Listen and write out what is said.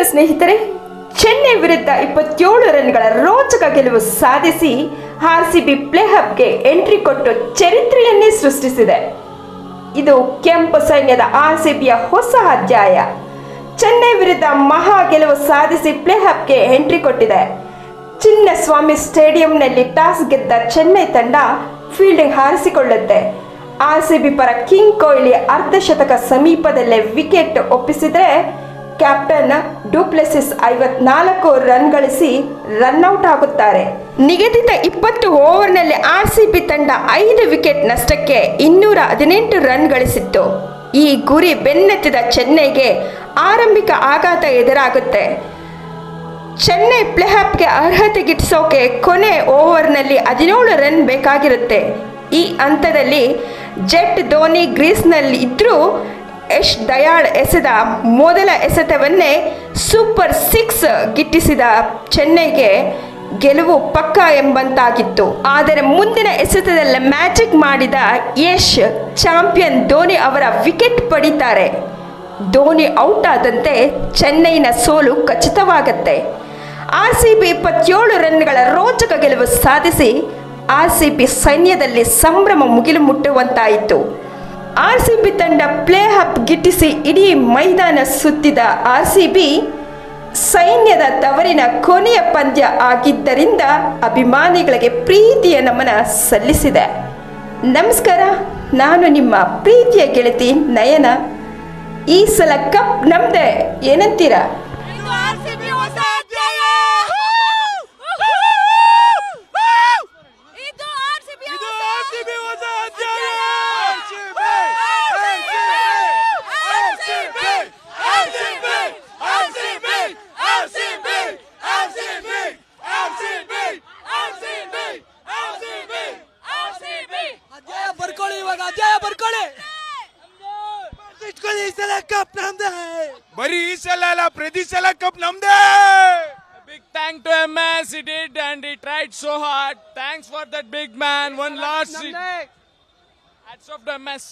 ನಮಸ್ಕಾರ ಸ್ನೇಹಿತರೆ. ಚೆನ್ನೈ ವಿರುದ್ಧ 27 ರನ್ಗಳ ರೋಚಕ ಗೆಲುವು ಸಾಧಿಸಿ ಆರ್ಸಿಬಿ ಪ್ಲೇ ಆಫ್ಗೆ ಎಂಟ್ರಿ ಕೊಟ್ಟು ಚರಿತ್ರೆಯನ್ನೇ ಸೃಷ್ಟಿಸಿದೆ. ಇದು ಕೆಂಪು ಸೈನ್ಯದ ಆರ್ಸಿಬಿಯ ಹೊಸ ಅಧ್ಯಾಯ. ಚೆನ್ನೈ ವಿರುದ್ಧ ಮಹಾ ಗೆಲುವು ಸಾಧಿಸಿ ಪ್ಲೇ ಆಫ್ಗೆ ಎಂಟ್ರಿ ಕೊಟ್ಟಿದೆ. ಚಿನ್ನಸ್ವಾಮಿ ಸ್ಟೇಡಿಯಂನಲ್ಲಿ ಟಾಸ್ ಗೆದ್ದ ಚೆನ್ನೈ ತಂಡ ಫೀಲ್ಡಿಂಗ್ ಹಾರಿಸಿಕೊಳ್ಳುತ್ತೆ. ಆರ್ಸಿಬಿ ಪರ ಕಿಂಗ್ ಕೊಹ್ಲಿ ಅರ್ಧಶತಕ ಸಮೀಪದಲ್ಲೇ ವಿಕೆಟ್ ಒಪ್ಪಿಸಿದರೆ ಕ್ಯಾಪ್ಟನ್ ಡುಪ್ಲೆಸಿಸ್ 54 ರನ್ ಗಳಿಸಿ ರನ್ಔಟ್ ಆಗುತ್ತಾರೆ. ನಿಗದಿತ 20 ಓವರ್ನಲ್ಲಿ ಆರ್ಸಿಬಿ ತಂಡ 5 ವಿಕೆಟ್ ನಷ್ಟಕ್ಕೆ 218 ರನ್ ಗಳಿಸಿತ್ತು. ಈ ಗುರಿ ಬೆನ್ನತ್ತಿದ ಚೆನ್ನೈಗೆ ಆರಂಭಿಕ ಆಘಾತ ಎದುರಾಗುತ್ತೆ. ಚೆನ್ನೈ ಪ್ಲೇ ಆಫ್ಗೆ ಅರ್ಹತೆ ಗಿಟ್ಟಿಸೋಕೆ ಕೊನೆ ಓವರ್ನಲ್ಲಿ 17 ರನ್ ಬೇಕಾಗಿರುತ್ತೆ. ಈ ಹಂತದಲ್ಲಿ ಜೆಟ್ ಧೋನಿ ಗ್ರೀಸ್ನಲ್ಲಿ ಇದ್ದರೂ ಯಶ್ ದಯಾಳ್ ಎಸೆದ ಮೊದಲ ಎಸೆತವನ್ನೇ ಸೂಪರ್ 6 ಗಿಟ್ಟಿಸಿದ ಚೆನ್ನೈಗೆ ಗೆಲುವು ಪಕ್ಕಾ ಎಂಬಂತಾಗಿತ್ತು. ಆದರೆ ಮುಂದಿನ ಎಸೆತದಲ್ಲಿ ಮ್ಯಾಜಿಕ್ ಮಾಡಿದ ಯಶ್ ಚಾಂಪಿಯನ್ ಧೋನಿ ಅವರ ವಿಕೆಟ್ ಪಡಿತಾರೆ. ಧೋನಿ ಔಟ್ ಆದಂತೆ ಚೆನ್ನೈನ ಸೋಲು ಖಚಿತವಾಗುತ್ತೆ. ಆರ್ಸಿಬಿ 27 ರನ್ಗಳ ರೋಚಕ ಗೆಲುವು ಸಾಧಿಸಿ ಆರ್ಸಿಬಿ ಸೈನ್ಯದಲ್ಲಿ ಸಂಭ್ರಮ ಮುಗಿಲು ಮುಟ್ಟುವಂತಾಯಿತು. ಆರ್ಸಿಬಿ ತಂಡ ಪ್ಲೇ ಆಫ್ ಗಿಟ್ಟಿಸಿ ಇಡೀ ಮೈದಾನ ಸುತ್ತಿದ ಆರ್ಸಿಬಿ ಸೈನ್ಯದ ತವರಿನ ಕೊನೆಯ ಪಂದ್ಯ ಆಗಿದ್ದರಿಂದ ಅಭಿಮಾನಿಗಳಿಗೆ ಪ್ರೀತಿಯ ನಮನ ಸಲ್ಲಿಸಿದೆ. ನಮಸ್ಕಾರ, ನಾನು ನಿಮ್ಮ ಪ್ರೀತಿಯ ಗೆಳತಿ ನಯನ. ಈ ಸಲ ಕಪ್ ನಮ್ದೆ, ಏನಂತೀರಾ? ಬರೀ ಈ ಸಲ ಅಲ್ಲ, ಪ್ರತಿ ಸಲ ಕಪ್ ನಮ್ದೇ. Big thank to MS, he did and he tried so hard. Thanks for that big man. One last. Hats off to MS.